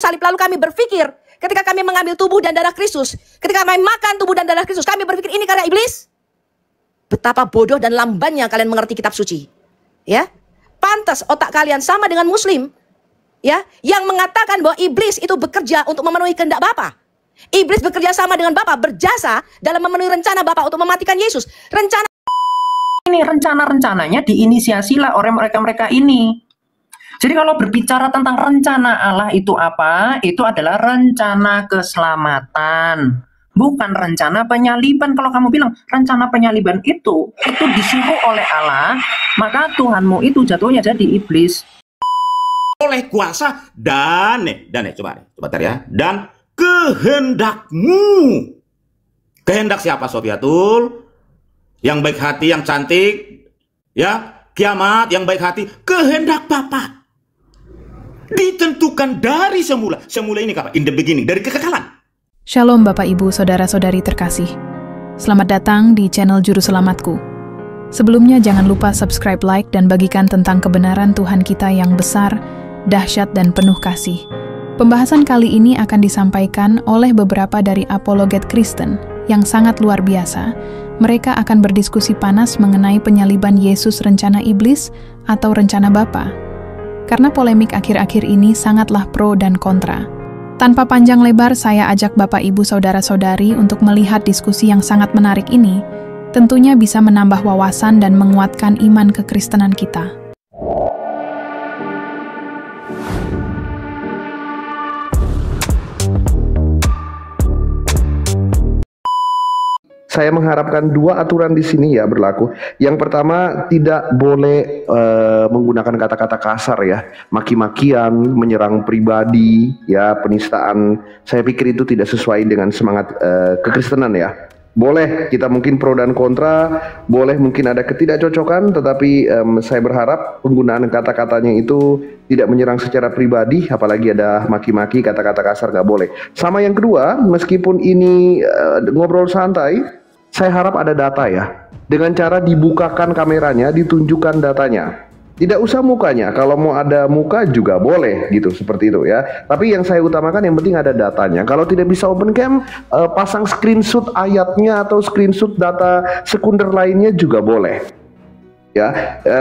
salib, lalu kami berpikir ketika kami mengambil tubuh dan darah Kristus, ketika kami makan tubuh dan darah Kristus, kami berpikir ini karena iblis. Betapa bodoh dan lambannya kalian mengerti kitab suci. Ya, pantas otak kalian sama dengan Muslim, ya, yang mengatakan bahwa iblis itu bekerja untuk memenuhi kehendak Bapa. Iblis bekerja sama dengan Bapa, berjasa dalam memenuhi rencana Bapa untuk mematikan Yesus. Rencana-rencananya diinisiasilah oleh mereka-mereka ini. Jadi kalau berbicara tentang rencana Allah itu apa? Itu adalah rencana keselamatan, bukan rencana penyaliban. Kalau kamu bilang rencana penyaliban itu disuruh oleh Allah, maka Tuhanmu itu jatuhnya jadi iblis. Oleh kuasa dan coba tar ya, dan kehendakmu. Kehendak siapa, Sofiatul? Yang baik hati, yang cantik, ya, kiamat, yang baik hati, kehendak Bapa. Ditentukan dari semula. Semula ini apa? In the beginning, dari kekekalan. Shalom Bapak Ibu, Saudara-saudari terkasih. Selamat datang di channel Juru Selamatku. Sebelumnya jangan lupa subscribe, like, dan bagikan tentang kebenaran Tuhan kita yang besar, dahsyat, dan penuh kasih. Pembahasan kali ini akan disampaikan oleh beberapa dari apologet Kristen yang sangat luar biasa. Mereka akan berdiskusi panas mengenai penyaliban Yesus rencana iblis atau rencana Bapa. Karena polemik akhir-akhir ini sangatlah pro dan kontra. Tanpa panjang lebar, saya ajak Bapak Ibu Saudara-saudari untuk melihat diskusi yang sangat menarik ini. Tentunya bisa menambah wawasan dan menguatkan iman kekristenan kita. Saya mengharapkan dua aturan di sini ya berlaku. Yang pertama, tidak boleh menggunakan kata-kata kasar ya, maki-makian, menyerang pribadi, ya, penistaan. Saya pikir itu tidak sesuai dengan semangat kekristenan ya. Boleh kita mungkin pro dan kontra, boleh mungkin ada ketidakcocokan, tetapi saya berharap penggunaan kata-katanya itu tidak menyerang secara pribadi, apalagi ada maki-maki, kata-kata kasar nggak boleh. Sama yang kedua, meskipun ini ngobrol santai, saya harap ada data ya. Dengan cara dibukakan kameranya, ditunjukkan datanya. Tidak usah mukanya, kalau mau ada muka juga boleh gitu, seperti itu ya. Tapi yang saya utamakan yang penting ada datanya. Kalau tidak bisa open cam, pasang screenshot ayatnya atau screenshot data sekunder lainnya juga boleh. Ya,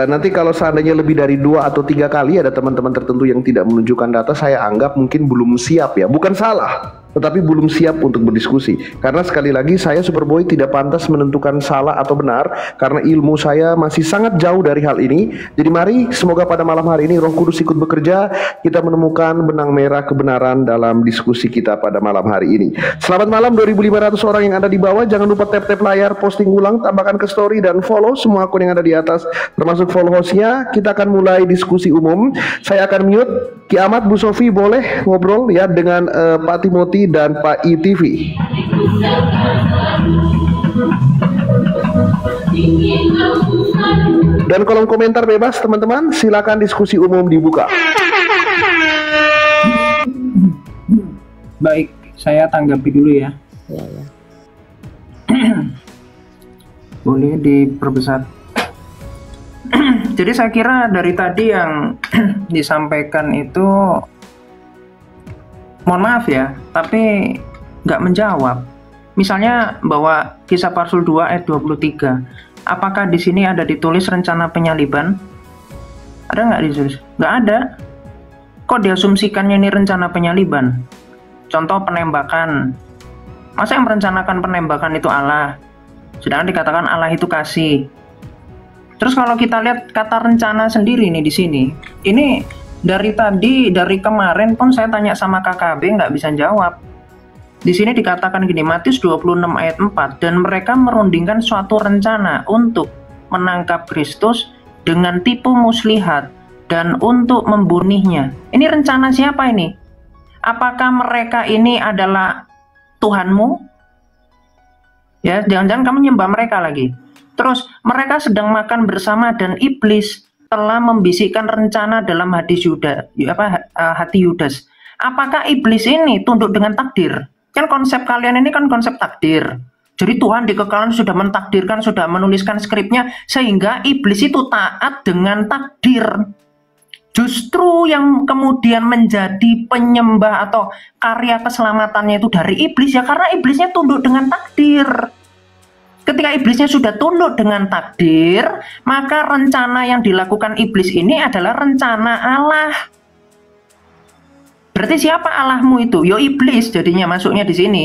nanti kalau seandainya lebih dari 2 atau 3 kali ada teman-teman tertentu yang tidak menunjukkan data, saya anggap mungkin belum siap ya. Bukan salah, tetapi belum siap untuk berdiskusi. Karena sekali lagi saya Superboy tidak pantas menentukan salah atau benar, karena ilmu saya masih sangat jauh dari hal ini. Jadi mari semoga pada malam hari ini Roh Kudus ikut bekerja, kita menemukan benang merah kebenaran dalam diskusi kita pada malam hari ini. Selamat malam 2.500 orang yang ada di bawah. Jangan lupa tap-tap layar, posting ulang, tambahkan ke story, dan follow semua akun yang ada di atas, termasuk follow hostnya. Kita akan mulai diskusi umum. Saya akan mute. Kiamat, Bu Sofi boleh ngobrol ya dengan Pak Timothy dan Pak ITV. Dan kolom komentar bebas teman-teman, silakan diskusi umum dibuka. Baik, saya tanggapi dulu ya. Ya. Boleh diperbesar. Jadi saya kira dari tadi yang disampaikan itu, mohon maaf ya, tapi nggak menjawab. Misalnya bahwa Kisah para Rasul 2 ayat 23, apakah di sini ada ditulis rencana penyaliban? Ada nggak ditulis? Nggak ada. Kok diasumsikannya ini rencana penyaliban? Contoh penembakan. Masa yang merencanakan penembakan itu Allah? Sedangkan dikatakan Allah itu kasih. Terus kalau kita lihat kata rencana sendiri nih di sini, ini dari kemarin pun saya tanya sama KKB nggak bisa jawab. Di sini dikatakan gini, Matius 26 ayat 4, dan mereka merundingkan suatu rencana untuk menangkap Kristus dengan tipu muslihat dan untuk membunuhnya. Ini rencana siapa ini? Apakah mereka ini adalah Tuhanmu? Ya, jangan-jangan kamu nyembah mereka lagi. Terus mereka sedang makan bersama dan iblis telah membisikkan rencana dalam hati Yudas. Apakah iblis ini tunduk dengan takdir? Kan konsep kalian ini kan konsep takdir. Jadi Tuhan di kekalan sudah mentakdirkan, sudah menuliskan skripnya, sehingga iblis itu taat dengan takdir. Justru yang kemudian menjadi penyembah atau karya keselamatannya itu dari iblis ya karena iblisnya tunduk dengan takdir. Ketika iblisnya sudah tunduk dengan takdir, maka rencana yang dilakukan iblis ini adalah rencana Allah. Berarti siapa Allahmu itu? Yo iblis jadinya masuknya di sini.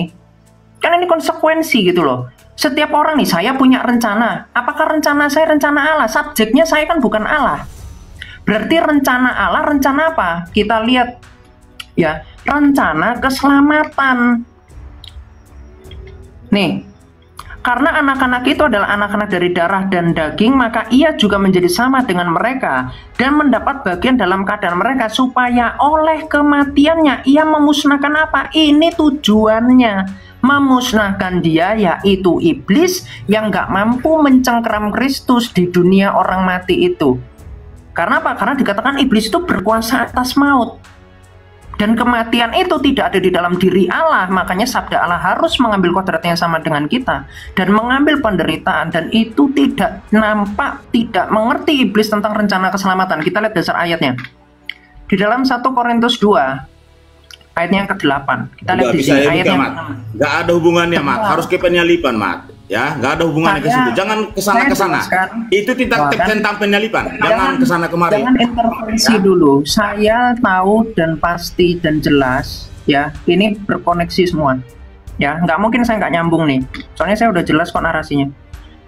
Kan ini konsekuensi gitu loh. Setiap orang nih, saya punya rencana. Apakah rencana saya rencana Allah? Subjeknya saya kan bukan Allah. Berarti rencana Allah, rencana apa? Kita lihat ya, rencana keselamatan. Nih, karena anak-anak itu adalah anak-anak dari darah dan daging, maka ia juga menjadi sama dengan mereka dan mendapat bagian dalam keadaan mereka supaya oleh kematiannya ia memusnahkan apa? Ini tujuannya, memusnahkan dia, yaitu iblis yang gak mampu mencengkeram Kristus di dunia orang mati itu. Karena apa? Karena dikatakan iblis itu berkuasa atas maut. Dan kematian itu tidak ada di dalam diri Allah. Makanya sabda Allah harus mengambil kodratnya yang sama dengan kita. Dan mengambil penderitaan. Dan itu tidak nampak, tidak mengerti iblis tentang rencana keselamatan. Kita lihat dasar ayatnya. Di dalam 1 Korintus 2. Ayatnya yang ke-8. Kita lihat di sini ayatnya yang ke-6. Gak ada hubungannya, Mat. Harus ke penyalipan, Mat. Ya, nggak ada hubungannya ke situ. Jangan kesana. Itu tidak tentang penyalipan. Jangan kesana kemari. Jangan intervensi dulu. Saya tahu dan pasti dan jelas, ya, ini berkoneksi semua. Ya, nggak mungkin saya nggak nyambung nih. Soalnya saya udah jelas kok narasinya.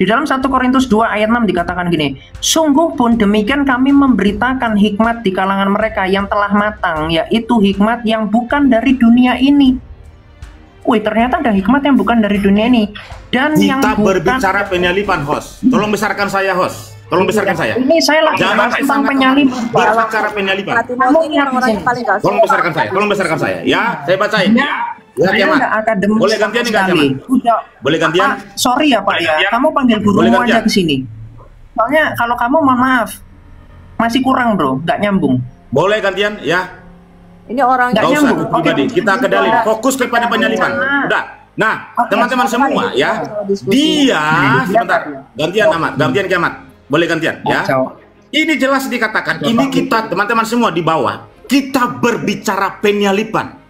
Di dalam 1 Korintus 2 ayat 6 dikatakan gini, sungguh pun demikian kami memberitakan hikmat di kalangan mereka yang telah matang, yaitu hikmat yang bukan dari dunia ini. Wih, ternyata ada hikmat yang bukan dari dunia ini. Dan kita yang bukan berbicara penyalipan, host. Tolong besarkan saya, host. Tolong besarkan saya. Ini saya lagi bahas tentang penyalipan. Berbicara penyalipan. Tolong besarkan saya. Tolong besarkan saya. Ya, saya bacain. Ya, Nggak akademis. Boleh gantian nggak, Jaman? Boleh gantian? Sorry ya Pak ya. Kamu panggil gurumu aja ke sini. Soalnya kalau kamu mohon maaf masih kurang bro, nggak nyambung. Boleh gantian ya. Ini orang Nggak usah nyambung. pribadi, kita ke dalil, fokus kepada penyalipan. Udah. Nah, teman-teman semua ya, dia sebentar, gantian Ahmad, gantian Kiamat, boleh gantian ya. Ini jelas dikatakan, ini kita teman-teman semua di bawah, kita berbicara penyalipan.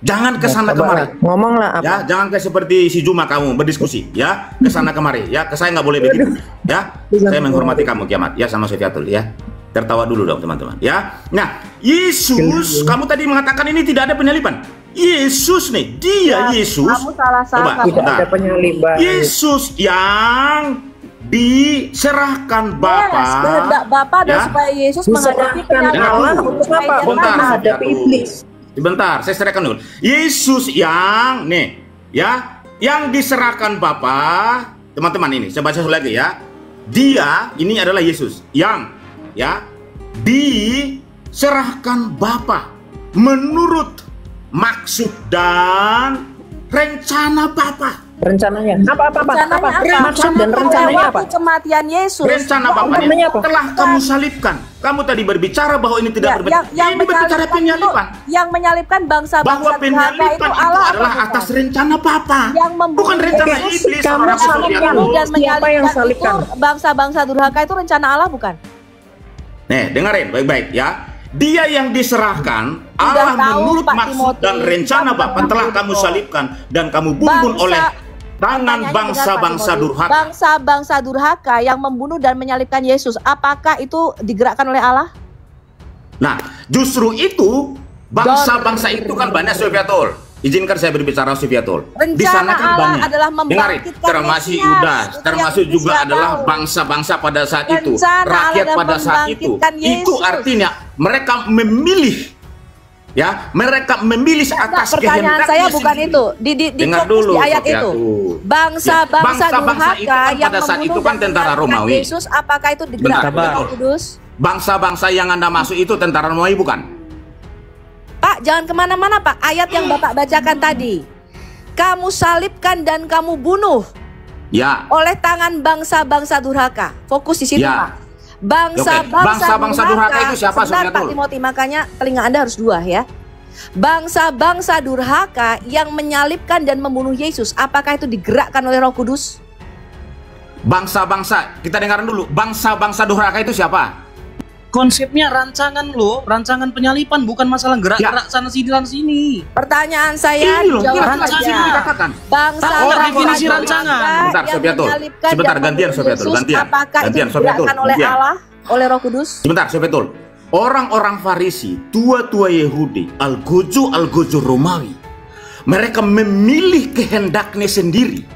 Jangan kesana kemari. Ngomonglah apa? Ya, jangan kayak seperti si Juma kamu berdiskusi, ya, kesana kemari, ya, ke saya nggak boleh begitu, ya. Saya menghormati kamu Kiamat, ya, sama Sofiatul, ya. Tertawa dulu dong teman-teman ya. Nah, Yesus, kamu tadi mengatakan ini tidak ada penyalipan. Yesus nih, dia ya, Yesus. Kamu salah. Tidak ada penyalipan. Yesus yang diserahkan Bapa. Yes, kehendak Bapa dan supaya Yesus menghadapi penyalipan untuk menghadapi iblis. Sebentar, saya serahkan dulu. Yesus yang nih, ya, yang diserahkan Bapa. Teman-teman ini, saya baca lagi ya. Dia ini adalah Yesus yang ya diserahkan Bapa menurut maksud dan rencana Bapa. Rencananya apa? Maksud dan rencananya apa? Kematian Yesus. Rencana Bapa telah kamu salibkan. Kamu tadi berbicara bahwa ini tidak ini berbicara penyalipan. Yang menyalibkan bangsa-bangsa bahwa penyalipan itu adalah atas rencana Bapa. Bukan rencana iblis. Kamu salibkan. Siapa yang salibkan? Bangsa-bangsa durhaka itu rencana Allah bukan? Nih, dengerin baik-baik ya. Dia yang diserahkan Allah menurut maksud dan rencana Bapa telah kamu salibkan dan kamu bunuh oleh tangan bangsa-bangsa durhaka. Bangsa-bangsa durhaka yang membunuh dan menyalibkan Yesus, apakah itu digerakkan oleh Allah? Nah, justru itu bangsa-bangsa itu kan banyak Sofiatul. Izinkan saya berbicara Sofiatul. Di sana kan Allah banyak. Adalah membangkitkan termasuk Yudas, termasuk juga adalah bangsa-bangsa pada saat itu, rakyat pada saat itu. Itu artinya mereka memilih, ya, mereka memilih atas kehendaknya. Pertanyaan saya bukan itu. Dengar dulu di ayat itu. Bangsa-bangsa durhaka yang pada saat itu kan tentara Romawi. Yesus, apakah itu digerakkan oleh Roh Kudus? Bangsa-bangsa yang Anda masuk itu tentara Romawi bukan? Pak, jangan kemana-mana Pak. Ayat yang Bapak bacakan tadi. Kamu salibkan dan kamu bunuh. Ya. Oleh tangan bangsa-bangsa durhaka. Fokus di situ ya. Pak. Bangsa-bangsa durhaka itu siapa? Sebentar Pak Timothy, makanya telinga Anda harus dua ya. Bangsa-bangsa durhaka yang menyalibkan dan membunuh Yesus, apakah itu digerakkan oleh Roh Kudus? Bangsa-bangsa, kita dengarkan dulu. Bangsa-bangsa durhaka itu siapa? konsepnya rancangan loh, rancangan penyalipan, bukan masalah gerak-gerak sana sini. Pertanyaan saya jawab saja. Bangsa definisi rancangan. Bentar, Sofiatul. Sebentar, gantian Sofiatul, gantian. Apakah itu digerakkan oleh Allah, oleh Roh Kudus? Sebentar, Sofiatul. Orang-orang Farisi, tua-tua Yahudi, algojo Romawi, mereka memilih kehendaknya sendiri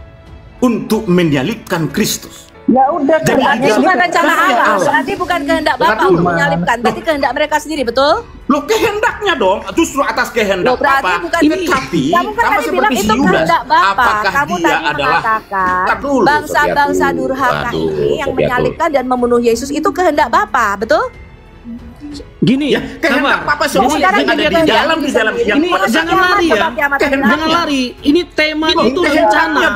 untuk menyalibkan Kristus. Ya udah, berarti bukan rencana Allah, berarti bukan kehendak Bapa untuk menyalibkan, berarti kehendak mereka sendiri, betul? Loh, kehendaknya dong, justru atas kehendak Bapa. Tapi kamu kan tadi bilang itu kehendak Bapa. Kamu tadi mengatakan bangsa-bangsa durhaka ini yang menyalibkan dan membunuh Yesus itu kehendak Bapa, betul? Gini ya, kehendak Papa semuanya ada di dalam ini jangan lari ya, jangan lari. Ini tema itu rencana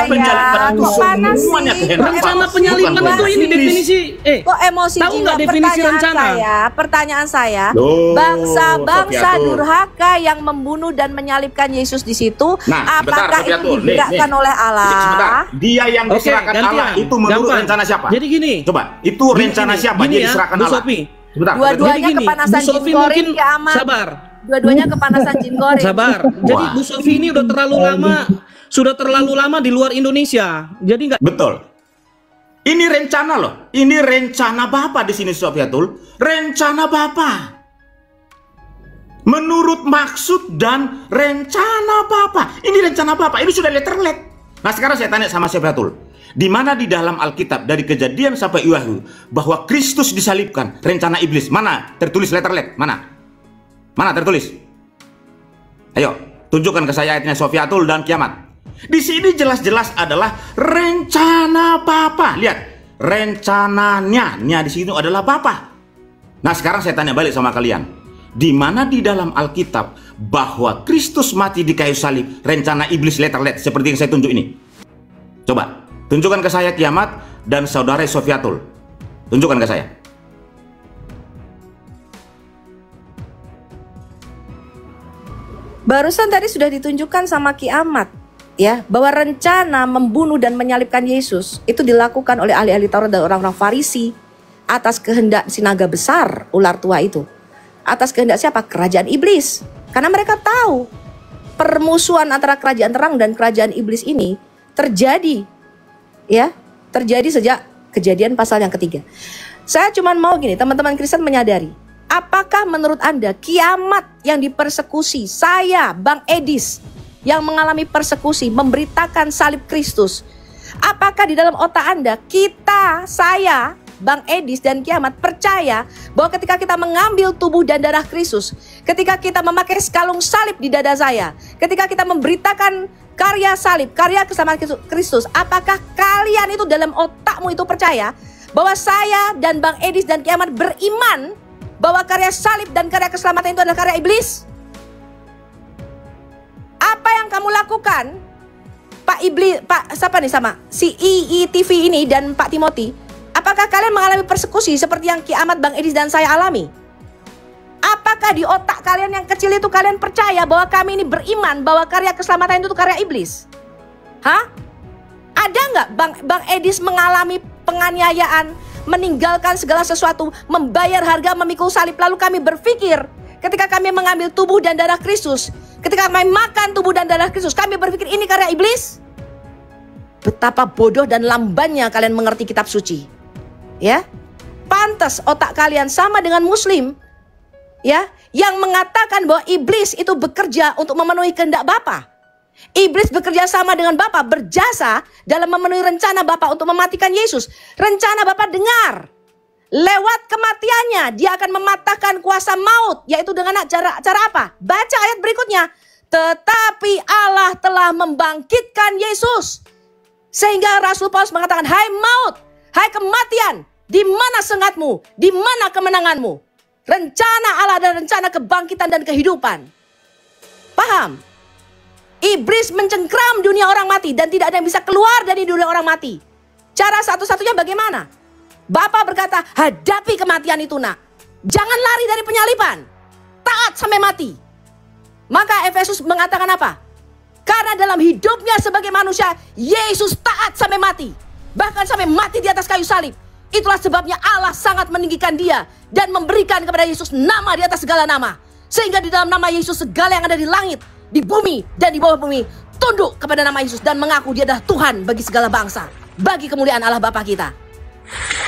penyalipan. Rencana penyalipan itu ini definisi. Kok emosi? Tahu nggak definisi rencana? Pertanyaan saya, bangsa-bangsa durhaka yang membunuh dan menyalibkan Yesus di situ, apakah itu digerakkan oleh Allah? Dia yang diserahkan Allah itu menurut rencana siapa? Jadi gini, coba itu rencana siapa? Dia diserahkan Allah. Dua-duanya kepanasan jin goreng kiamat. Sabar. Dua-duanya kepanasan jin goreng. Sabar. Jadi Bu Sofi ini udah terlalu lama di luar Indonesia. Jadi nggak. Betul. Ini rencana loh. Ini rencana Bapa di sini, Sofiatul. Rencana Bapa. Menurut maksud dan rencana Bapa. Ini rencana Bapa. Ini sudah letterlet. Nah, sekarang saya tanya sama Sofiatul. Di mana di dalam Alkitab dari Kejadian sampai Wahyu bahwa Kristus disalibkan, rencana iblis mana tertulis letterlet? Mana tertulis? Ayo tunjukkan ke saya ayatnya, Sofiatul dan Kiamat. Di sini jelas-jelas adalah rencana Bapa. Lihat, rencananya di sini adalah Bapa. Nah, sekarang saya tanya balik sama kalian. Di mana di dalam Alkitab bahwa Kristus mati di kayu salib, rencana iblis letterlet seperti yang saya tunjuk ini? Coba tunjukkan ke saya Kiamat dan saudara Sofiatul. Tunjukkan ke saya. Barusan tadi sudah ditunjukkan sama Kiamat, ya, bahwa rencana membunuh dan menyalibkan Yesus itu dilakukan oleh ahli-ahli Taurat dan orang-orang Farisi atas kehendak sinaga besar ular tua itu. Atas kehendak siapa? Kerajaan iblis. Karena mereka tahu permusuhan antara kerajaan terang dan kerajaan iblis ini terjadi. Ya, terjadi sejak Kejadian pasal yang ketiga. Saya cuma mau gini, teman-teman Kristen menyadari, apakah menurut Anda kiamat yang dipersekusi, saya, Bang Edis, yang mengalami persekusi, memberitakan salib Kristus, apakah di dalam otak Anda, kita, saya, Bang Edis dan Kiamat percaya bahwa ketika kita mengambil tubuh dan darah Kristus, ketika kita memakai kalung salib di dada saya, ketika kita memberitakan karya salib, karya keselamatan Kristus, apakah kalian itu dalam otakmu itu percaya bahwa saya dan Bang Edis dan Kiamat beriman bahwa karya salib dan karya keselamatan itu adalah karya iblis? Apa yang kamu lakukan, Pak Iblis, Pak siapa nih sama si IITV ini dan Pak Timothy? Apakah kalian mengalami persekusi seperti yang Kiamat, Bang Edis dan saya alami? Apakah di otak kalian yang kecil itu kalian percaya bahwa kami ini beriman bahwa karya keselamatan itu karya iblis? Hah? Ada nggak Bang Edis mengalami penganiayaan, meninggalkan segala sesuatu, membayar harga, memikul salib, lalu kami berpikir ketika kami mengambil tubuh dan darah Kristus, ketika kami makan tubuh dan darah Kristus, kami berpikir ini karya iblis? Betapa bodoh dan lambannya kalian mengerti kitab suci. Ya, pantas otak kalian sama dengan Muslim, ya, yang mengatakan bahwa iblis itu bekerja untuk memenuhi kehendak Bapa. Iblis bekerja sama dengan Bapa, berjasa dalam memenuhi rencana Bapa untuk mematikan Yesus. Rencana Bapa dengar, lewat kematiannya dia akan mematahkan kuasa maut, yaitu dengan cara apa? Baca ayat berikutnya. Tetapi Allah telah membangkitkan Yesus, sehingga Rasul Paulus mengatakan, hai maut, hai kematian, di mana sengatmu, di mana kemenanganmu? Rencana Allah adalah rencana kebangkitan dan kehidupan. Paham? Iblis mencengkram dunia orang mati dan tidak ada yang bisa keluar dari dunia orang mati. Cara satu-satunya bagaimana? Bapa berkata, hadapi kematian itu nak. Jangan lari dari penyaliban. Taat sampai mati. Maka Efesus mengatakan apa? Karena dalam hidupnya sebagai manusia, Yesus taat sampai mati. Bahkan sampai mati di atas kayu salib. Itulah sebabnya Allah sangat meninggikan dia dan memberikan kepada Yesus nama di atas segala nama. Sehingga di dalam nama Yesus segala yang ada di langit, di bumi, dan di bawah bumi tunduk kepada nama Yesus dan mengaku dia adalah Tuhan bagi segala bangsa, bagi kemuliaan Allah Bapa kita.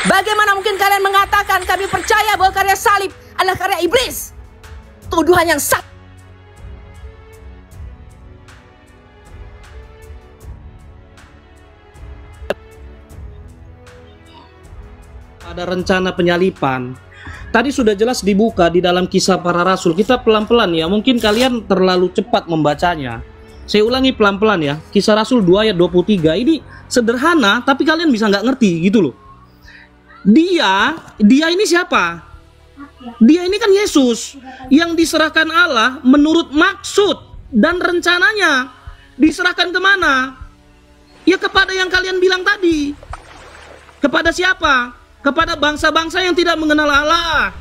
Bagaimana mungkin kalian mengatakan kami percaya bahwa karya salib adalah karya iblis? Tuduhan yang sangat. Ada rencana penyalipan. Tadi sudah jelas dibuka di dalam Kisah Para Rasul. Kita pelan-pelan ya, mungkin kalian terlalu cepat membacanya. Saya ulangi pelan-pelan ya. Kisah Rasul 2 ayat 23 ini sederhana, tapi kalian bisa nggak ngerti gitu loh. Dia ini siapa? Dia ini kan Yesus yang diserahkan Allah menurut maksud dan rencananya. Diserahkan kemana? Ya kepada yang kalian bilang tadi. Kepada siapa? Kepada bangsa-bangsa yang tidak mengenal Allah,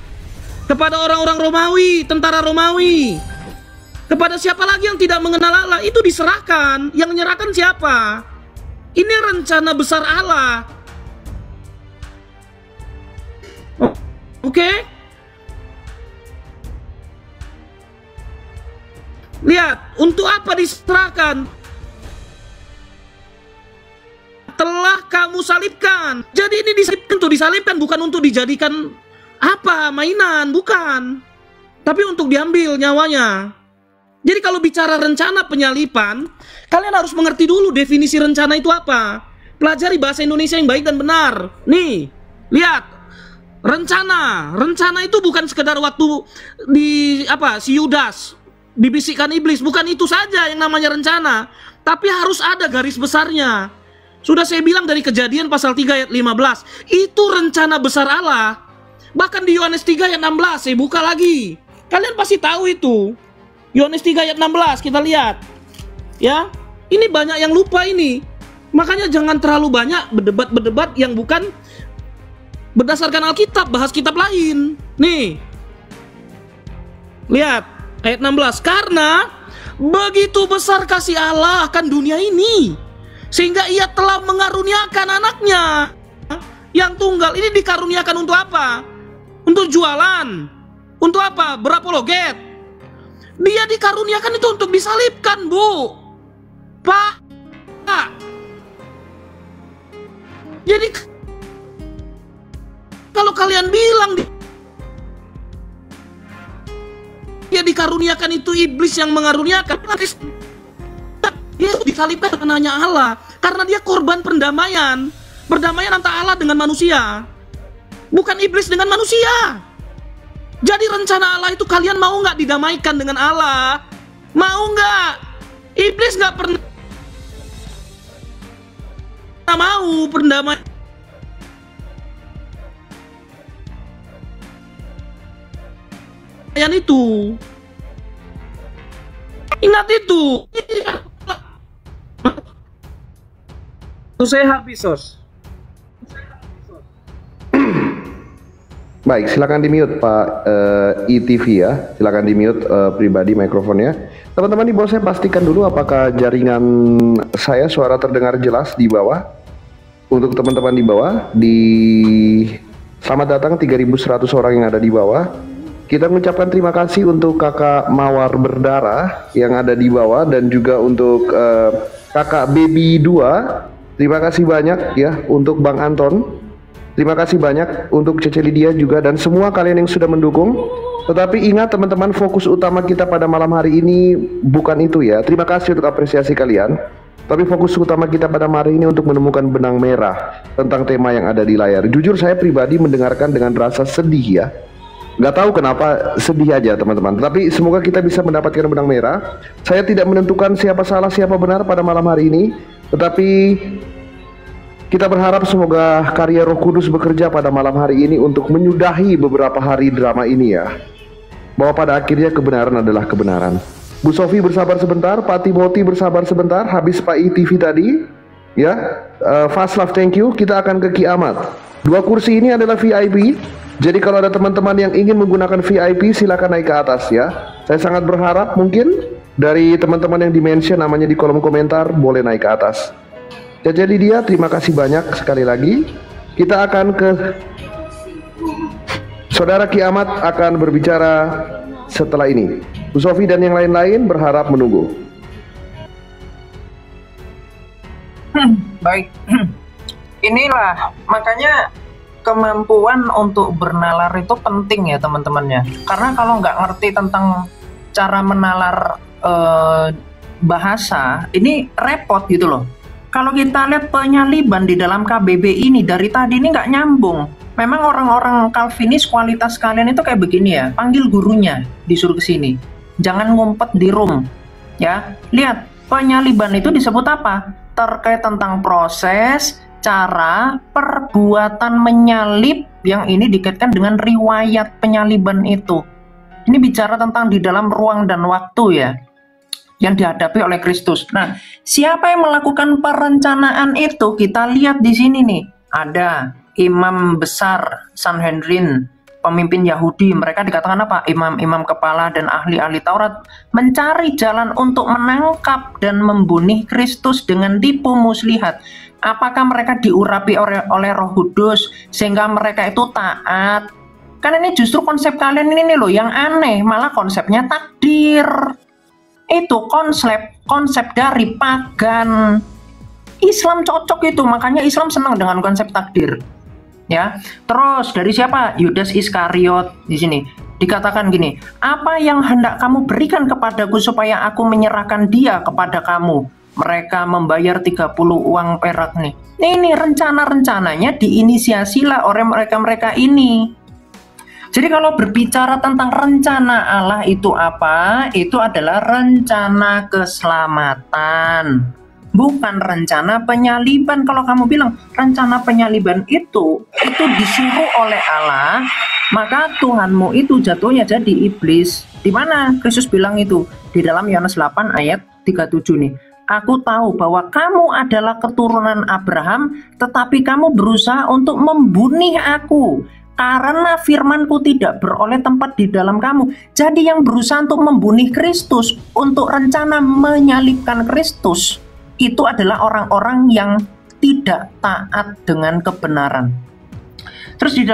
kepada orang-orang Romawi, tentara Romawi, kepada siapa lagi yang tidak mengenal Allah, itu diserahkan. Yang menyerahkan siapa? Ini rencana besar Allah. Oke? Lihat, untuk apa diserahkan? Telah kamu salibkan. Jadi ini disalibkan, untuk disalibkan bukan untuk dijadikan apa, mainan, bukan. Tapi untuk diambil nyawanya. Jadi kalau bicara rencana penyalipan, kalian harus mengerti dulu definisi rencana itu apa. Pelajari bahasa Indonesia yang baik dan benar. Nih, lihat. Rencana itu bukan sekedar waktu si Yudas dibisikkan iblis, bukan itu saja yang namanya rencana. Tapi harus ada garis besarnya. Sudah saya bilang dari Kejadian pasal 3 ayat 15. Itu rencana besar Allah. Bahkan di Yohanes 3 ayat 16. Saya buka lagi. Kalian pasti tahu itu. Yohanes 3 ayat 16. Kita lihat. Ya. Ini banyak yang lupa ini. Makanya jangan terlalu banyak berdebat-berdebat yang bukan berdasarkan Alkitab. Bahas kitab lain. Nih. Lihat. Ayat 16. Karena begitu besar kasih Allah akan dunia ini, sehingga ia telah mengaruniakan anaknya yang tunggal. Ini dikaruniakan untuk apa? Untuk jualan. Untuk apa? Berapologet. Dia dikaruniakan itu untuk disalibkan, Bu. Pak. Jadi kalau kalian bilang dia dikaruniakan itu iblis yang mengaruniakan, Yesus disalibkan karena hanya Allah, karena dia korban perdamaian antara Allah dengan manusia, bukan iblis dengan manusia. Jadi rencana Allah itu, kalian mau nggak didamaikan dengan Allah? Mau nggak? Iblis nggak pernah mau perdamaian itu. Ingat itu. Saya habis, Sos. Baik, silakan di-mute Pak ITV ya. Silakan di-mute pribadi mikrofonnya. Teman-teman di bawah, saya pastikan dulu apakah jaringan saya suara terdengar jelas di bawah. Untuk teman-teman di bawah, selamat datang 3.100 orang yang ada di bawah. Kita mengucapkan terima kasih untuk kakak Mawar Berdarah yang ada di bawah, dan juga untuk kakak Baby 2. Terima kasih banyak ya untuk Bang Anton. Terima kasih banyak untuk Cece Lydia juga, dan semua kalian yang sudah mendukung. Tetapi ingat teman-teman, fokus utama kita pada malam hari ini bukan itu ya. Terima kasih untuk apresiasi kalian. Tapi fokus utama kita pada hari ini untuk menemukan benang merah tentang tema yang ada di layar. Jujur saya pribadi mendengarkan dengan rasa sedih ya. Nggak tahu kenapa, sedih aja teman-teman. Tapi semoga kita bisa mendapatkan benang merah. Saya tidak menentukan siapa salah siapa benar pada malam hari ini. Tetapi kita berharap semoga karya Roh Kudus bekerja pada malam hari ini untuk menyudahi beberapa hari drama ini ya. Bahwa pada akhirnya kebenaran adalah kebenaran. Bu Sofi bersabar sebentar, Pak Timothy bersabar sebentar, habis Pak ITV tadi. Ya, Fast Love thank you. Kita akan ke kiamat. 2 kursi ini adalah VIP. Jadi kalau ada teman-teman yang ingin menggunakan VIP, silakan naik ke atas ya. Saya sangat berharap mungkin dari teman-teman yang di-mention namanya di kolom komentar, boleh naik ke atas. Jadi dia, terima kasih banyak sekali lagi. Kita akan ke Saudara Kiamat akan berbicara setelah ini. Bu Sofi dan yang lain-lain berharap menunggu. Baik. Inilah makanya kemampuan untuk bernalar itu penting ya teman-teman ya. Karena kalau nggak ngerti tentang cara menalar bahasa, ini repot gitu loh. Kalau kita lihat penyaliban di dalam KBB ini dari tadi ini nggak nyambung. Memang orang-orang Calvinis kualitas kalian itu kayak begini ya. Panggil gurunya, disuruh ke sini. Jangan ngumpet di room. Ya, lihat penyaliban itu disebut apa? Terkait tentang proses, cara, perbuatan menyalib yang ini dikaitkan dengan riwayat penyaliban itu. Ini bicara tentang di dalam ruang dan waktu ya, yang dihadapi oleh Kristus. Nah, siapa yang melakukan perencanaan itu? Kita lihat di sini nih. Ada imam besar Sanhedrin, pemimpin Yahudi. Mereka dikatakan apa? Imam-imam kepala dan ahli-ahli Taurat mencari jalan untuk menangkap dan membunuh Kristus dengan tipu muslihat. Apakah mereka diurapi oleh Roh Kudus sehingga mereka itu taat? Kan ini justru konsep kalian ini loh yang aneh, malah konsepnya takdir. Itu konsep dari pagan. Islam cocok itu, makanya Islam senang dengan konsep takdir. Ya, terus dari siapa? Yudas Iskariot di sini dikatakan gini, apa yang hendak kamu berikan kepadaku supaya aku menyerahkan dia kepada kamu? Mereka membayar 30 uang perak nih. Ini rencana-rencananya diinisiasilah oleh mereka-mereka ini. Jadi kalau berbicara tentang rencana Allah itu apa? Itu adalah rencana keselamatan, bukan rencana penyaliban. Kalau kamu bilang rencana penyaliban itu disuruh oleh Allah, maka Tuhanmu itu jatuhnya jadi iblis. Di mana Kristus bilang itu? Di dalam Yohanes 8 ayat 37 nih. Aku tahu bahwa kamu adalah keturunan Abraham, tetapi kamu berusaha untuk membunuh aku. Karena firmanku tidak beroleh tempat di dalam kamu. Jadi yang berusaha untuk membunuh Kristus, untuk rencana menyalibkan Kristus, itu adalah orang-orang yang tidak taat dengan kebenaran. Terus di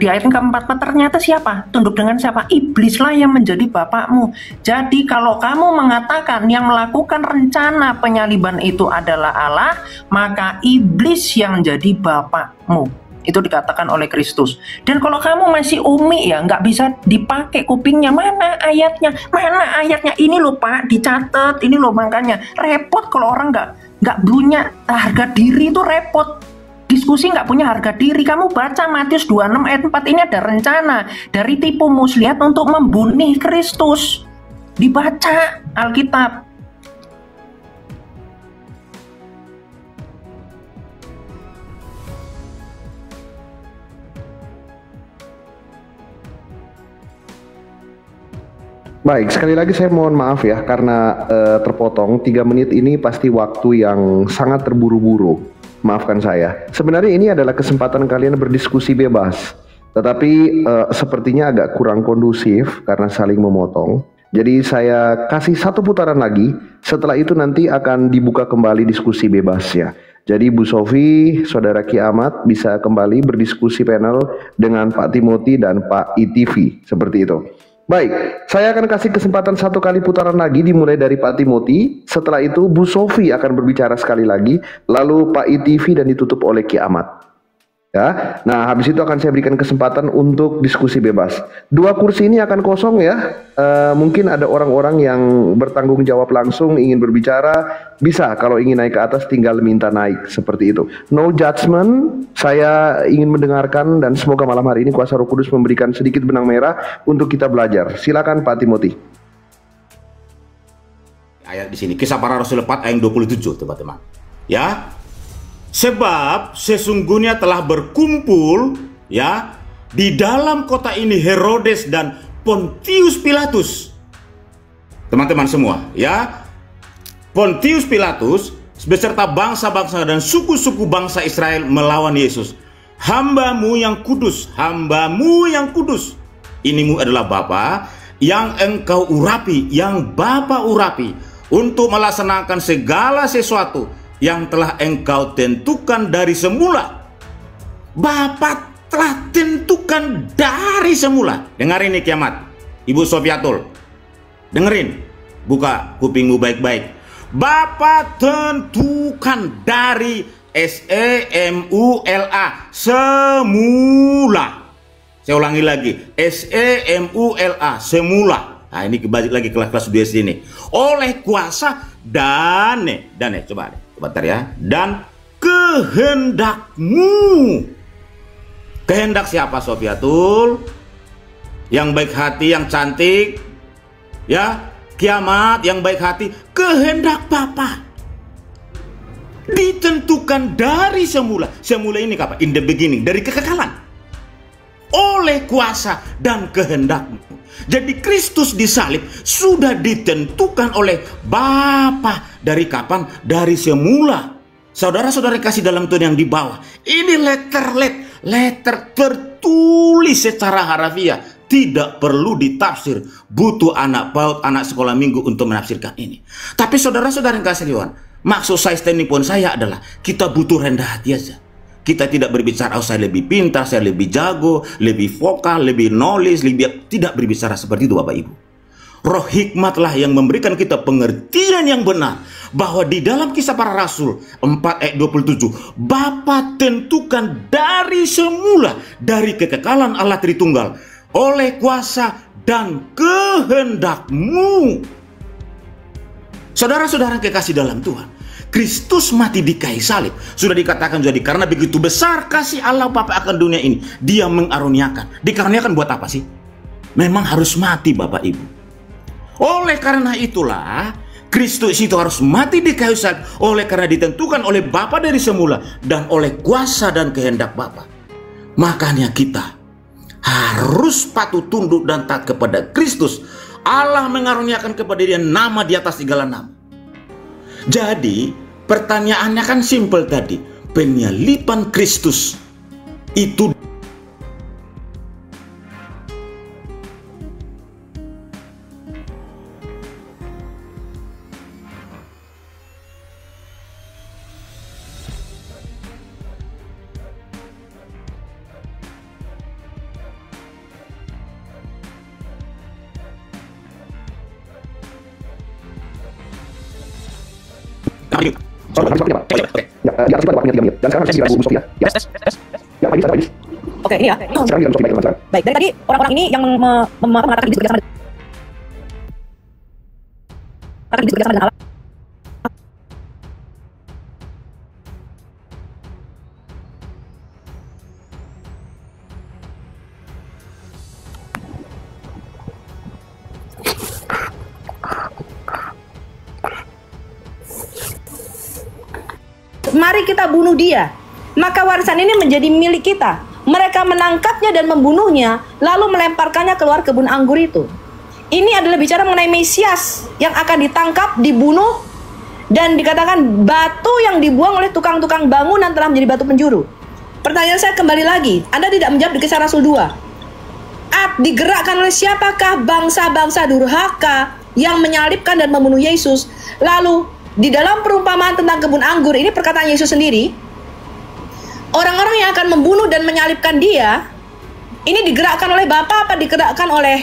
ayat keempat, ternyata siapa? Tunduk dengan siapa? Iblislah yang menjadi bapakmu. Jadi kalau kamu mengatakan yang melakukan rencana penyaliban itu adalah Allah, maka iblis yang jadi bapakmu. Itu dikatakan oleh Kristus. Dan kalau kamu masih umi ya, nggak bisa dipakai kupingnya. Mana ayatnya? Mana ayatnya? Ini loh Pak, dicatat. Ini loh, makanya repot kalau orang nggak punya harga diri, itu repot. Diskusi nggak punya harga diri. Kamu baca Matius 26 ayat 4, ini ada rencana dari tipu muslihat untuk membunuh Kristus. Dibaca Alkitab. Baik, sekali lagi saya mohon maaf ya karena terpotong. 3 menit ini pasti waktu yang sangat terburu-buru. Maafkan saya. Sebenarnya ini adalah kesempatan kalian berdiskusi bebas. Tetapi sepertinya agak kurang kondusif karena saling memotong. Jadi saya kasih 1 putaran lagi. Setelah itu nanti akan dibuka kembali diskusi bebasnya. Jadi Bu Sofi, Saudara Kiamat bisa kembali berdiskusi panel dengan Pak Timothy dan Pak ITV. Seperti itu. Baik, saya akan kasih kesempatan 1 kali putaran lagi dimulai dari Pak Timothy. Setelah itu Bu Sofi akan berbicara sekali lagi, lalu Pak ITV dan ditutup oleh Kiamat. Ya, nah habis itu akan saya berikan kesempatan untuk diskusi bebas. 2 kursi ini akan kosong ya. Mungkin ada orang-orang yang bertanggung jawab langsung ingin berbicara, bisa kalau ingin naik ke atas tinggal minta naik seperti itu. No judgment. Saya ingin mendengarkan dan semoga malam hari ini kuasa Roh Kudus memberikan sedikit benang merah untuk kita belajar. Silakan Pak Timothy. Ayat di sini Kisah Para Rasul 4 ayat 27 teman-teman. Ya. Sebab sesungguhnya telah berkumpul ya di dalam kota ini Herodes dan Pontius Pilatus. Teman-teman semua ya. Pontius Pilatus beserta bangsa-bangsa dan suku-suku bangsa Israel melawan Yesus. Hambamu yang kudus, hambamu yang kudus. Inimu adalah Bapa yang engkau urapi, yang Bapa urapi untuk melaksanakan segala sesuatu yang telah engkau tentukan dari semula. Bapa telah tentukan dari semula. Dengar ini kiamat, Ibu Sofiatul. Dengerin, buka kupingmu baik-baik. Bapa tentukan dari semula. Semula. Saya ulangi lagi, semula, semula. Nah, ini balik lagi kelas-kelas 2 SD ini. Oleh kuasa dan coba bentar ya. Dan kehendakmu. Kehendak siapa, Sofiatul? Yang baik hati, yang cantik, ya, kiamat, yang baik hati. Kehendak Bapa ditentukan dari semula. Semula ini kapan? In the beginning, dari kekekalan. Oleh kuasa dan kehendakmu. Jadi Kristus disalib sudah ditentukan oleh Bapa. Dari kapan? Dari semula. Saudara-saudara kasih dalam Tuhan yang di bawah, ini letter tertulis secara harafiah, tidak perlu ditafsir. Butuh anak PAUD, anak sekolah minggu untuk menafsirkan ini. Tapi saudara-saudara yang kasih Tuhan, maksud saya, standing point saya adalah kita butuh rendah hati aja. Kita tidak berbicara, oh saya lebih pintar, saya lebih jago, lebih vokal, lebih knowledge, tidak berbicara seperti itu Bapak Ibu. Roh hikmatlah yang memberikan kita pengertian yang benar, bahwa di dalam Kisah Para Rasul 4 ayat 27, Bapa tentukan dari semula, dari kekekalan Allah Tritunggal, oleh kuasa dan kehendakmu. Saudara-saudara kekasih dalam Tuhan, Kristus mati di kayu salib. Sudah dikatakan jadi karena begitu besar kasih Allah Bapa akan dunia ini, Dia mengaruniakan. Dikaruniakan buat apa sih? Memang harus mati Bapak Ibu. Oleh karena itulah Kristus itu harus mati di kayu salib, oleh karena ditentukan oleh Bapa dari semula dan oleh kuasa dan kehendak Bapa. Makanya kita harus patuh tunduk dan taat kepada Kristus. Allah mengaruniakan kepada Dia nama di atas segala nama. Jadi pertanyaannya kan simpel tadi, penyaliban Kristus itu Oke, ini ya. Baik, dari tadi orang-orang ini yang mengatakan Iblis bekerja sama dengan Allah. Mari kita bunuh dia, maka warisan ini menjadi milik kita. Mereka menangkapnya dan membunuhnya, lalu melemparkannya keluar kebun anggur itu. Ini adalah bicara mengenai Mesias yang akan ditangkap, dibunuh, dan dikatakan batu yang dibuang oleh tukang-tukang bangunan telah menjadi batu penjuru. Pertanyaan saya kembali lagi, Anda tidak menjawab di Kisah Rasul 2. Digerakkan oleh siapakah bangsa-bangsa durhaka yang menyalibkan dan membunuh Yesus? Lalu di dalam perumpamaan tentang kebun anggur, ini perkataan Yesus sendiri, orang-orang yang akan membunuh dan menyalibkan Dia, ini digerakkan oleh Bapa apa digerakkan oleh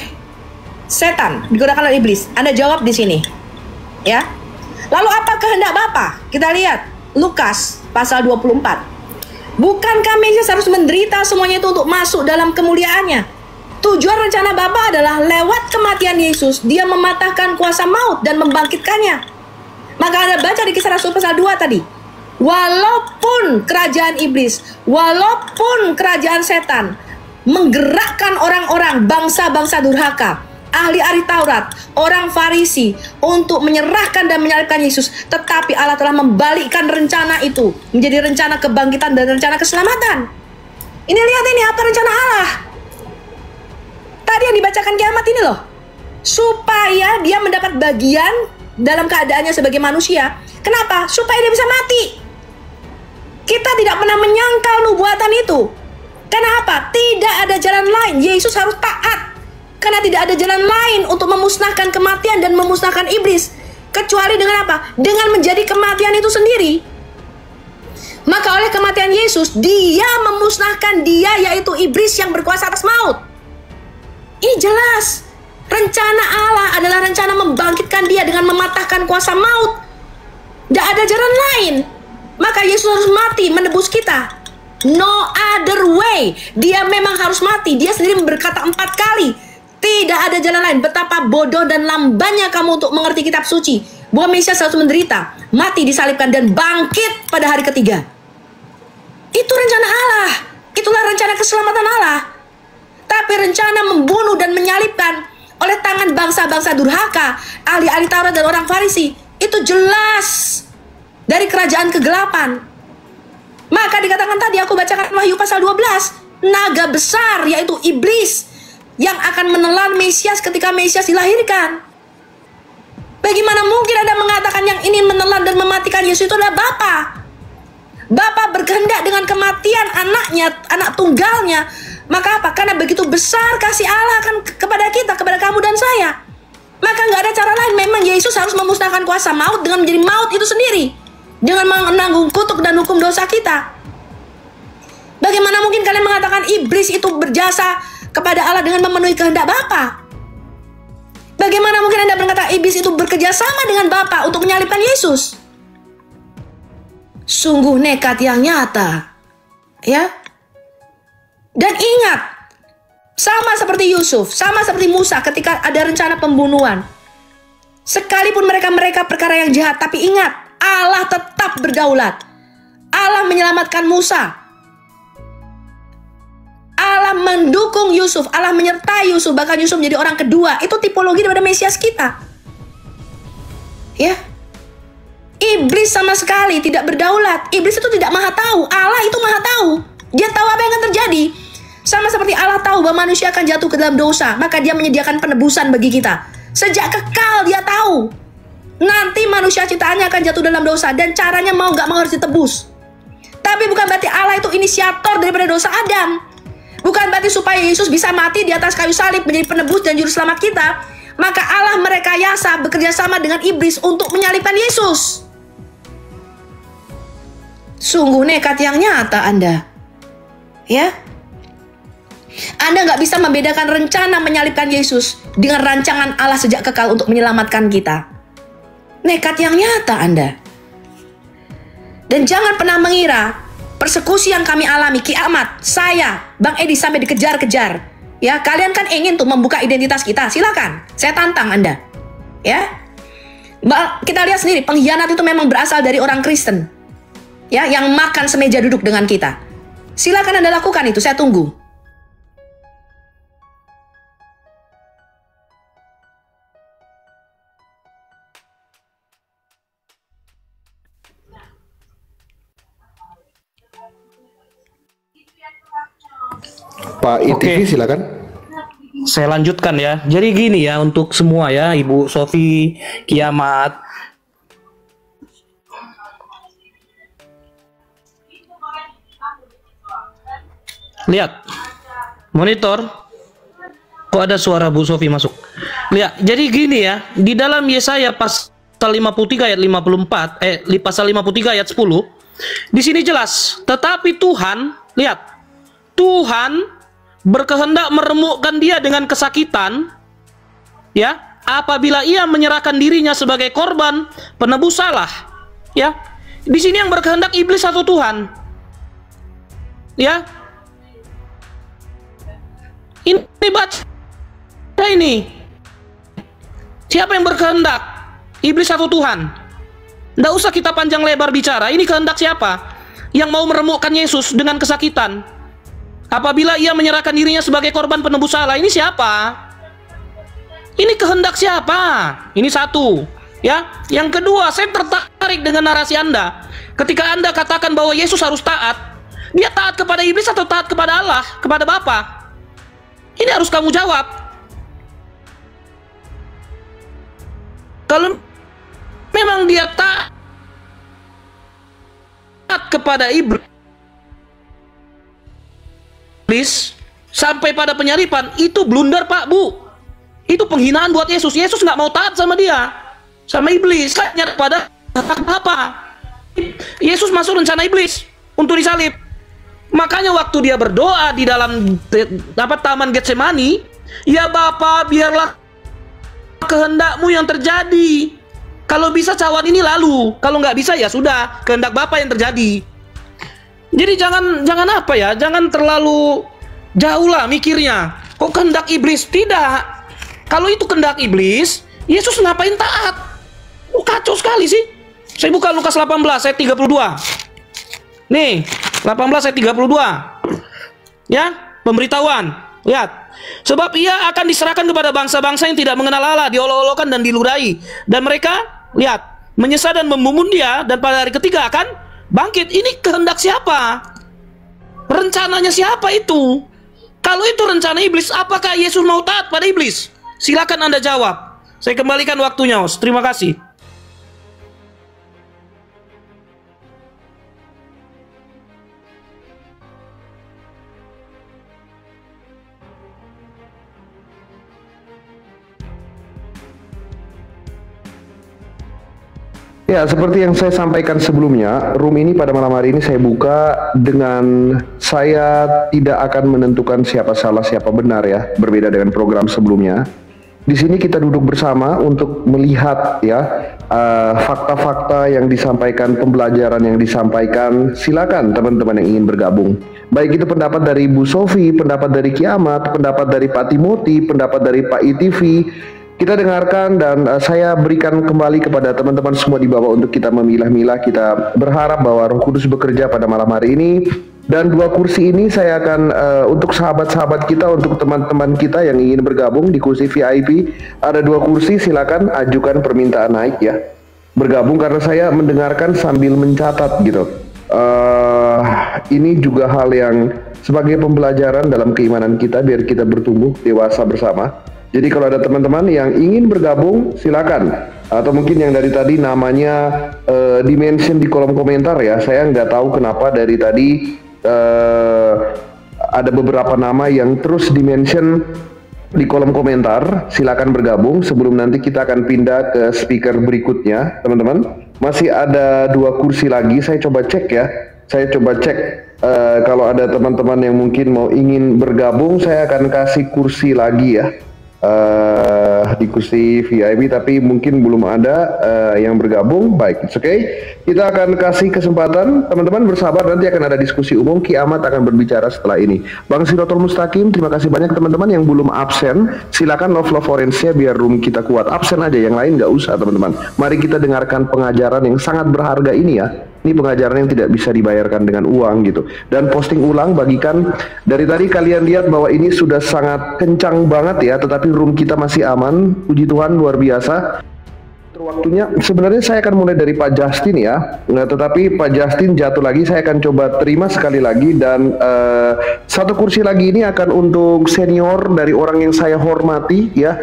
setan? Digerakkan oleh iblis? Anda jawab di sini, ya. Lalu apa kehendak Bapa? Kita lihat Lukas pasal 24. Bukankah Mesias harus menderita semuanya itu untuk masuk dalam kemuliaannya? Tujuan rencana Bapa adalah lewat kematian Yesus, Dia mematahkan kuasa maut dan membangkitkannya. Maka Anda baca di Kisah Rasul pasal 2 tadi, walaupun kerajaan iblis, walaupun kerajaan setan menggerakkan orang-orang bangsa-bangsa durhaka, ahli-ahli Taurat, orang Farisi untuk menyerahkan dan menyalibkan Yesus, tetapi Allah telah membalikkan rencana itu menjadi rencana kebangkitan dan rencana keselamatan. Ini lihat ini apa rencana Allah. Tadi yang dibacakan kiamat ini loh, supaya Dia mendapat bagian dalam keadaannya sebagai manusia. Kenapa? Supaya Dia bisa mati. Kita tidak pernah menyangkal nubuatan itu. Kenapa? Tidak ada jalan lain. Yesus harus taat. Karena tidak ada jalan lain untuk memusnahkan kematian dan memusnahkan iblis. Kecuali dengan apa? Dengan menjadi kematian itu sendiri. Maka oleh kematian Yesus, dia memusnahkan dia, yaitu iblis yang berkuasa atas maut. Ini jelas. Rencana Allah adalah rencana membangkitkan dia dengan mematahkan kuasa maut. Tidak ada jalan lain. Maka Yesus harus mati menebus kita. No other way. Dia memang harus mati. Dia sendiri berkata 4 kali, tidak ada jalan lain. Betapa bodoh dan lambannya kamu untuk mengerti kitab suci, bahwa Mesias harus menderita, mati, disalibkan, dan bangkit pada hari ketiga. Itu rencana Allah. Itulah rencana keselamatan Allah. Tapi rencana membunuh dan menyalibkan oleh tangan bangsa-bangsa durhaka, ahli-ahli Taurat dan orang Farisi, itu jelas dari kerajaan kegelapan. Maka dikatakan tadi, aku bacakan Wahyu pasal 12, naga besar yaitu iblis yang akan menelan Mesias ketika Mesias dilahirkan. Bagaimana mungkin Anda mengatakan yang ingin menelan dan mematikan Yesus itu adalah Bapa? Bapa berkehendak dengan kematian anaknya, anak tunggalnya. Maka apa? Karena begitu besar kasih Allah akan kepada kita, kepada kamu dan saya. Maka nggak ada cara lain. Memang Yesus harus memusnahkan kuasa maut dengan menjadi maut itu sendiri, dengan menanggung kutuk dan hukum dosa kita. Bagaimana mungkin kalian mengatakan iblis itu berjasa kepada Allah dengan memenuhi kehendak Bapa? Bagaimana mungkin Anda berkata iblis itu bekerja sama dengan Bapa untuk menyalibkan Yesus? Sungguh nekat yang nyata. Ya. Dan ingat, sama seperti Yusuf, sama seperti Musa ketika ada rencana pembunuhan. Sekalipun mereka perkara yang jahat, tapi ingat, Allah tetap berdaulat. Allah menyelamatkan Musa. Allah mendukung Yusuf, Allah menyertai Yusuf, bahkan Yusuf menjadi orang kedua. Itu tipologi daripada Mesias kita. Ya. Iblis sama sekali tidak berdaulat. Iblis itu tidak maha tahu. Allah itu maha tahu. Dia tahu apa yang akan terjadi. Sama seperti Allah tahu bahwa manusia akan jatuh ke dalam dosa, maka dia menyediakan penebusan bagi kita. Sejak kekal dia tahu nanti manusia ciptaannya akan jatuh dalam dosa, dan caranya mau gak mau harus ditebus. Tapi bukan berarti Allah itu inisiator daripada dosa Adam. Bukan berarti supaya Yesus bisa mati di atas kayu salib menjadi penebus dan juru selamat kita, maka Allah merekayasa bekerja sama dengan iblis untuk menyalibkan Yesus. Sungguh nekat yang nyata Anda. Ya, Anda nggak bisa membedakan rencana menyalibkan Yesus dengan rancangan Allah sejak kekal untuk menyelamatkan kita. Nekat yang nyata Anda. Dan jangan pernah mengira persekusi yang kami alami, kiamat, saya, Bang Edi sampai dikejar-kejar. Ya, kalian kan ingin tuh membuka identitas kita. Silakan, saya tantang Anda. Ya, kita lihat sendiri, pengkhianat itu memang berasal dari orang Kristen. Ya, yang makan semeja duduk dengan kita. Silakan Anda lakukan itu, saya tunggu. Pak ITV silakan. Saya lanjutkan ya. Jadi gini ya untuk semua ya, Ibu Sofi, Kiamat. Lihat monitor. Kok ada suara Bu Sofi masuk? Lihat. Jadi gini ya, di dalam Yesaya pasal 53 ayat 54, pasal 53 ayat 10. Di sini jelas, tetapi Tuhan, lihat. Tuhan berkehendak meremukkan dia dengan kesakitan, ya, apabila ia menyerahkan dirinya sebagai korban penebus salah, ya. Di sini yang berkehendak iblis atau Tuhan, ya. Ini baca ini, siapa yang berkehendak, iblis atau Tuhan? Nggak usah kita panjang lebar bicara. Ini kehendak siapa yang mau meremukkan Yesus dengan kesakitan? Apabila ia menyerahkan dirinya sebagai korban penebus salah, ini siapa? Ini kehendak siapa? Ini satu, ya. Yang kedua, saya tertarik dengan narasi Anda. Ketika Anda katakan bahwa Yesus harus taat, dia taat kepada iblis atau taat kepada Allah, kepada Bapa? Ini harus kamu jawab. Kalau memang dia taat kepada iblis sampai pada penyaliban, itu blunder Pak Bu. Itu penghinaan buat Yesus. Yesus nggak mau taat sama dia, sama iblis. Kayaknya pada apa? Yesus masuk rencana iblis. untuk disalib. Makanya waktu dia berdoa di dalam taman Getsemani, ya Bapa, biarlah kehendakmu yang terjadi. Kalau bisa cawan ini lalu, kalau nggak bisa ya sudah, kehendak Bapa yang terjadi. Jadi jangan apa ya, jangan terlalu jauh lah mikirnya. Kok kehendak iblis? Tidak. Kalau itu kehendak iblis, Yesus ngapain taat? Kacau sekali sih. Saya buka Lukas 18 ayat 32. Nih, 18 ayat 32. Ya, pemberitahuan. Lihat. Sebab ia akan diserahkan kepada bangsa-bangsa yang tidak mengenal Allah, diolok-olokkan dan diludahi. Dan mereka, lihat, menyesal dan membunuh dia, dan pada hari ketiga akan bangkit. Ini kehendak siapa? Rencananya siapa itu? Kalau itu rencana iblis, apakah Yesus mau taat pada iblis? Silakan Anda jawab. Saya kembalikan waktunya, Os. Terima kasih. Ya, seperti yang saya sampaikan sebelumnya, room ini pada malam hari ini saya buka dengan saya tidak akan menentukan siapa salah siapa benar ya, berbeda dengan program sebelumnya. Di sini kita duduk bersama untuk melihat ya fakta-fakta yang disampaikan, pembelajaran yang disampaikan. Silakan teman-teman yang ingin bergabung. Baik itu pendapat dari Bu Sofi, pendapat dari Kiamat, pendapat dari Pak Timothy, pendapat dari Pak ITV. Kita dengarkan dan saya berikan kembali kepada teman-teman semua di bawah untuk kita memilah-milah. Kita berharap bahwa Roh Kudus bekerja pada malam hari ini. Dan 2 kursi ini saya akan untuk sahabat-sahabat kita, untuk teman-teman kita yang ingin bergabung di kursi VIP, ada 2 kursi, silakan ajukan permintaan naik ya. Bergabung karena saya mendengarkan sambil mencatat gitu. Ini juga hal yang sebagai pembelajaran dalam keimanan kita biar kita bertumbuh dewasa bersama. Jadi kalau ada teman-teman yang ingin bergabung, silakan. Atau mungkin yang dari tadi namanya dimention di kolom komentar ya. Saya nggak tahu kenapa dari tadi ada beberapa nama yang terus dimention di kolom komentar. Silakan bergabung sebelum nanti kita akan pindah ke speaker berikutnya, teman-teman. Masih ada 2 kursi lagi. Saya coba cek ya. Saya coba cek kalau ada teman-teman yang mungkin mau ingin bergabung, saya akan kasih kursi lagi ya. Di kursi VIP, tapi mungkin belum ada yang bergabung. Baik, oke. Kita akan kasih kesempatan teman-teman bersabar, nanti akan ada diskusi umum. Kiamat akan berbicara setelah ini. Bang Siratul Mustaqim, terima kasih banyak teman-teman yang belum absen. Silakan love orange-nya biar room kita kuat. Absen aja, yang lain nggak usah teman-teman. Mari kita dengarkan pengajaran yang sangat berharga ini ya. Ini pengajaran yang tidak bisa dibayarkan dengan uang gitu. Dan posting ulang, bagikan. Dari tadi kalian lihat bahwa ini sudah sangat kencang banget ya, tetapi room kita masih aman. Puji Tuhan, luar biasa. Waktunya sebenarnya saya akan mulai dari Pak Justin ya. Nah, tetapi Pak Justin jatuh lagi, saya akan coba terima sekali lagi. Dan 1 kursi lagi ini akan untuk senior dari orang yang saya hormati ya.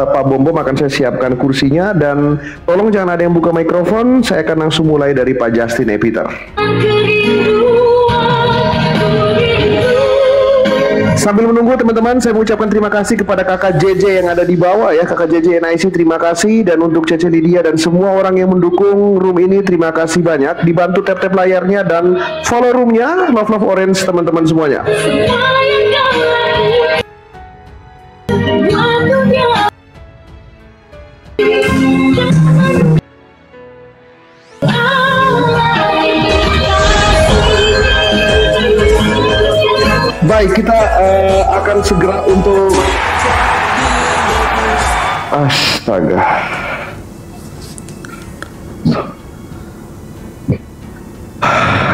Pak Bombom akan saya siapkan kursinya. Dan tolong jangan ada yang buka mikrofon. Saya akan langsung mulai dari Pak Justin Peter. Sambil menunggu teman-teman, saya mengucapkan terima kasih kepada kakak JJ yang ada di bawah ya, kakak JJ NIC, terima kasih. Dan untuk Cece Lydia dan semua orang yang mendukung room ini, terima kasih banyak. Dibantu tap-tap layarnya dan follow roomnya, love orange teman-teman semuanya. Baik, kita akan segera untuk astaga.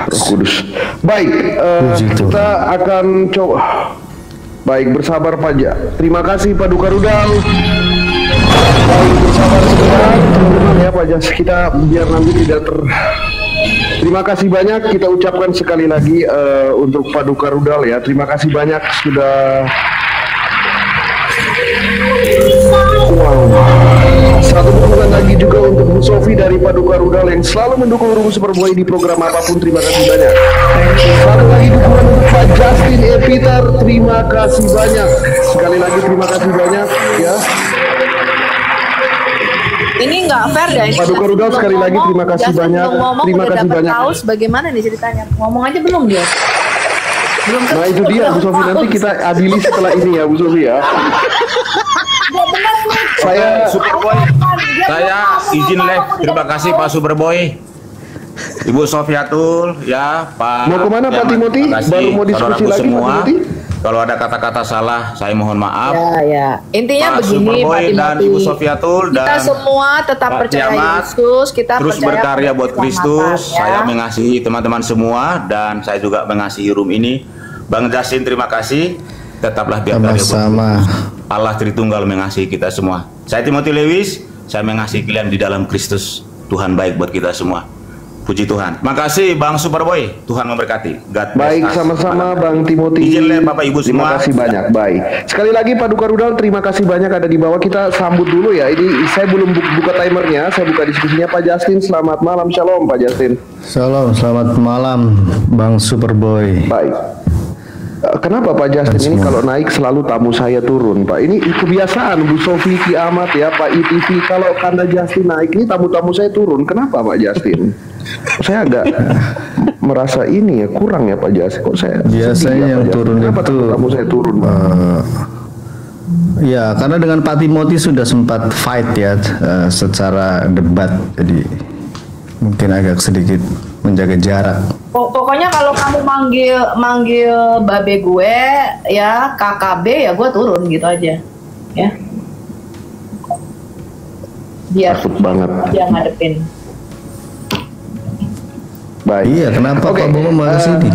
Roh Kudus. Baik, kita akan coba. Baik, bersabar Pak Ja. Terima kasih Pak Duka Rudal. Baik, bersabar sebentar teman-teman ya Pak Ja. Kita biar nanti tidak Terima kasih banyak, kita ucapkan sekali lagi untuk Pak Duka Rudal ya. Terima kasih banyak sudah. Wow. Satu dukungan lagi juga untuk Bu Sofi dari Pak Duka Rudal yang selalu mendukung Rumus Superboy di program apapun. Terima kasih banyak. Satu lagi dukungan untuk Pak Justin Peter. Terima kasih banyak. Sekali lagi terima kasih banyak ya. Ini nggak fair deh. Pak Duka Rudal sekali lagi terima kasih banyak. Terima kasih banyak. Kaos bagaimana nih ceritanya? Ngomong aja belum dia. Belum. Nah itu dia Bu Sofi, nanti kita adili setelah ini ya Bu Sofi ya. Saya Superboy. Saya izin live. Terima kasih Pak Superboy. Ibu Sofiatul, ya Pak. Mau kemana Pak Timothy? Baru mau diskusi lagi semua. Pak Timothy? Kalau ada kata-kata salah, saya mohon maaf. Ya. Intinya Pak begini, Superboy Pak dan Ibu Sofiatul dan kita semua tetap Pak percaya Kiamat, Yesus, kita terus percaya berkarya buat Kristus. Ya. Saya mengasihi teman-teman semua dan saya juga mengasihi room ini. Bang Justin, terima kasih. Tetaplah berkarya buat Kristus. Allah Tritunggal mengasihi kita semua. Saya Timothy Lewis, saya mengasihi kalian di dalam Kristus. Tuhan baik buat kita semua. Puji Tuhan. Makasih Bang Superboy. Tuhan memberkati. Baik, sama-sama Bang Timothy. Izin lihat Bapak Ibu semua. Terima kasih banyak. Baik. Sekali lagi Pak Duka Rudal, terima kasih banyak ada di bawah. Kita sambut dulu ya. Ini saya belum buka timernya. Saya buka diskusinya Pak Justin. Selamat malam. Shalom Pak Justin. Shalom, selamat malam Bang Superboy. Baik. Kenapa Pak Justin ini kalau naik selalu tamu saya turun Pak? Ini kebiasaan Bu Sofi, Kiamat ya, Pak ITV. Kalau Kanda Justin naik ini tamu-tamu saya turun. Kenapa Pak Justin? Saya agak merasa ini ya kurang ya Pak Justin. Kok saya biasanya yang turun kenapa itu tamu saya turun Pak? Ya karena dengan Pak Timothy sudah sempat fight ya secara debat, jadi mungkin agak sedikit menjaga jarak. Pokoknya kalau kamu manggil babe gue ya KKB ya gue turun gitu aja ya. Biar takut banget dia ngadepin. Baik. Iya, kenapa Pak Bobo malah sini?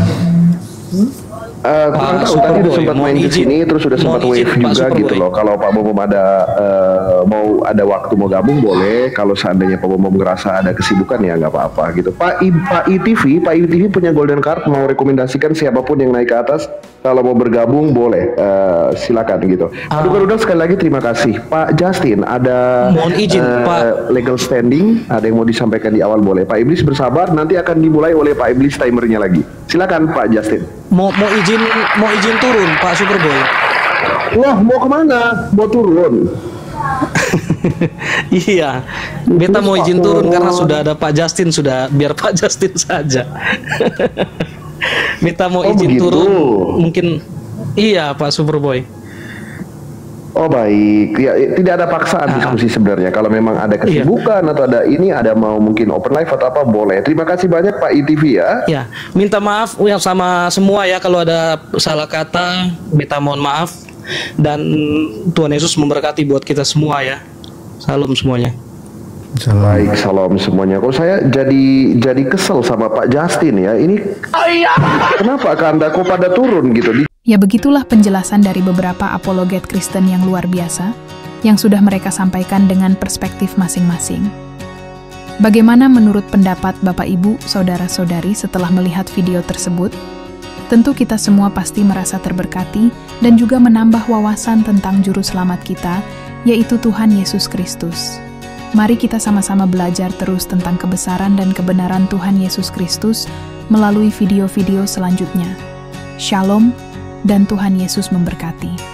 Kurang tahu, tadi udah sempat main di sini, terus sudah sempat wave juga gitu loh. Kalau Pak Bobo mau ada waktu mau gabung boleh. Kalau seandainya Pak Bobo ngerasa ada kesibukan ya nggak apa-apa gitu. Pak ITV punya golden card, mau rekomendasikan siapapun yang naik ke atas. Kalau mau bergabung boleh, silakan gitu. Aduh sekali lagi terima kasih. Pak Justin ada mohon izin Pak, legal standing, ada yang mau disampaikan di awal boleh. Pak Iblis bersabar, nanti akan dimulai oleh Pak Iblis timernya lagi. Silakan Pak Justin. Mau izin turun Pak Superboy. Wah, mau kemana? Mau turun? Iya, beta mau izin turun karena sudah ada Pak Justin, sudah biar Pak Justin saja. Beta mau izin begitu. turun, mungkin iya Pak Superboy. Oh baik, ya tidak ada paksaan diskusi sebenarnya. Kalau memang ada kesibukan atau ada mau mungkin open live atau apa boleh. Terima kasih banyak Pak ITV ya. Ya, minta maaf yang sama semua ya kalau ada salah kata, beta mohon maaf dan Tuhan Yesus memberkati buat kita semua ya. Salam semuanya. Baik, salam semuanya. Kok saya jadi kesel sama Pak Justin ya. Ini kenapa Anda kok pada turun gitu? Ya begitulah penjelasan dari beberapa apologet Kristen yang luar biasa, yang sudah mereka sampaikan dengan perspektif masing-masing. Bagaimana menurut pendapat Bapak Ibu, Saudara-saudari setelah melihat video tersebut? Tentu kita semua pasti merasa terberkati dan juga menambah wawasan tentang Juru Selamat kita, yaitu Tuhan Yesus Kristus. Mari kita sama-sama belajar terus tentang kebesaran dan kebenaran Tuhan Yesus Kristus melalui video-video selanjutnya. Shalom, dan Tuhan Yesus memberkati.